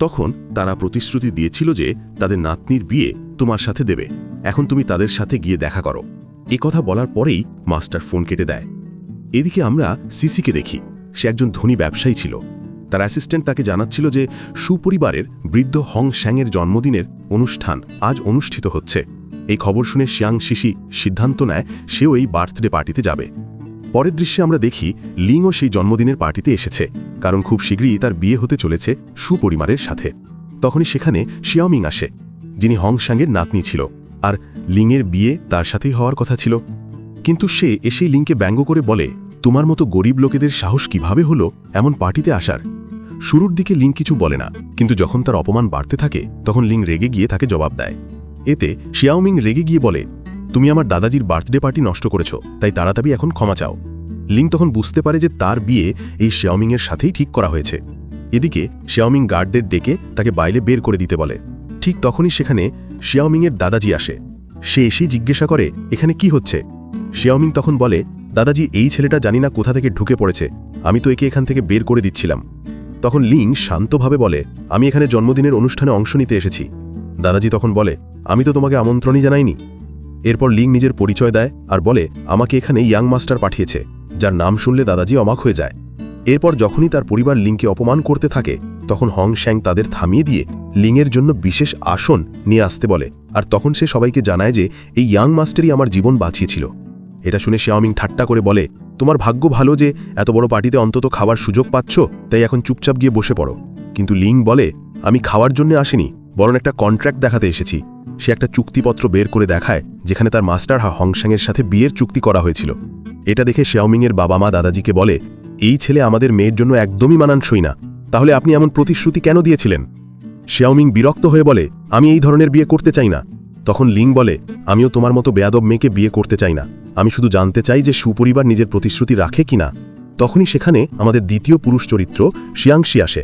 তখন তারা প্রতিশ্রুতি দিয়েছিল যে তাদের নাতনির বিয়ে তোমার সাথে দেবে, এখন তুমি তাদের সাথে গিয়ে দেখা করো। এ কথা বলার পরেই মাস্টার ফোন কেটে দেয়। এদিকে আমরা সিসিকে দেখি। সে একজন ধনী ব্যবসায়ী ছিল। তার অ্যাসিস্ট্যান্ট তাকে জানাচ্ছিল যে সুপরিবারের বৃদ্ধ হং শ্যাংয়ের জন্মদিনের অনুষ্ঠান আজ অনুষ্ঠিত হচ্ছে। এই খবর শুনে শিয়াং শিশি সিদ্ধান্ত নেয় সেও এই বার্থডে পার্টিতে যাবে। পরের দৃশ্যে আমরা দেখি লিংও সেই জন্মদিনের পার্টিতে এসেছে, কারণ খুব শীঘ্রই তার বিয়ে হতে চলেছে সুপরিবারের সাথে। তখনই সেখানে শিয়াওমিং আসে, যিনি হং শ্যাংয়ের নাতনি ছিল, আর লিংয়ের বিয়ে তার সাথেই হওয়ার কথা ছিল। কিন্তু সে এসেই লিংকে ব্যঙ্গ করে বলে, তোমার মতো গরিব লোকেদের সাহস কিভাবে হলো এমন পার্টিতে আসার। শুরুর দিকে লিং কিছু বলে না, কিন্তু যখন তার অপমান বাড়তে থাকে তখন লিং রেগে গিয়ে তাকে জবাব দেয়। এতে শিয়াওমিং রেগে গিয়ে বলে, তুমি আমার দাদাজির বার্থডে পার্টি নষ্ট করেছ, তাই তাড়াতাড়ি এখন ক্ষমা চাও। লিং তখন বুঝতে পারে যে তার বিয়ে এই শিয়াওমিংয়ের সাথেই ঠিক করা হয়েছে। এদিকে শিয়াওমিং গার্ডদের ডেকে তাকে বাইরে বের করে দিতে বলে। ঠিক তখনই সেখানে শিয়াওমিংয়ের দাদাজি আসে। সে এসেই জিজ্ঞাসা করে, এখানে কি হচ্ছে? শিয়াওমিং তখন বলে, দাদাজি, এই ছেলেটা জানি না কোথা থেকে ঢুকে পড়েছে, আমি তো একে এখান থেকে বের করে দিচ্ছিলাম। তখন লিং শান্তভাবে বলে, আমি এখানে জন্মদিনের অনুষ্ঠানে অংশ নিতে এসেছি। দাদাজি তখন বলে, আমি তো তোমাকে আমন্ত্রণই জানাইনি। এরপর লিং নিজের পরিচয় দেয় আর বলে, আমাকে এখানে ইয়াং মাস্টার পাঠিয়েছে, যার নাম শুনলে দাদাজি অবাক হয়ে যায়। এরপর যখনই তার পরিবার লিংকে অপমান করতে থাকে তখন হং শ্যাং তাদের থামিয়ে দিয়ে লিংয়ের জন্য বিশেষ আসন নিয়ে আসতে বলে, আর তখন সে সবাইকে জানায় যে এই ইয়াং মাস্টারই আমার জীবন বাঁচিয়েছিল। এটা শুনে শিয়াওমিং ঠাট্টা করে বলে, তোমার ভাগ্য ভালো যে এত বড় পার্টিতে অন্তত খাওয়ার সুযোগ পাচ্ছ, তাই এখন চুপচাপ গিয়ে বসে পড়ো। কিন্তু লিং বলে, আমি খাওয়ার জন্য আসিনি, বরং একটা কন্ট্রাক্ট দেখাতে এসেছি। সে একটা চুক্তিপত্র বের করে দেখায় যেখানে তার মাস্টার হং শ্যাংয়ের সাথে বিয়ের চুক্তি করা হয়েছিল। এটা দেখে শিয়াওমিংয়ের বাবা মা দাদাজিকে বলে, এই ছেলে আমাদের মেয়ের জন্য একদমই মানানসই না, তাহলে আপনি এমন প্রতিশ্রুতি কেন দিয়েছিলেন? শিয়াওমিং বিরক্ত হয়ে বলে, আমি এই ধরনের বিয়ে করতে চাই না। তখন লিং বলে, আমিও তোমার মতো বেয়াদব মেয়েকে বিয়ে করতে চাই না, আমি শুধু জানতে চাই যে সুপরিবার নিজের প্রতিশ্রুতি রাখে কিনা। তখনই সেখানে আমাদের দ্বিতীয় পুরুষ চরিত্র শিয়াংশি আসে।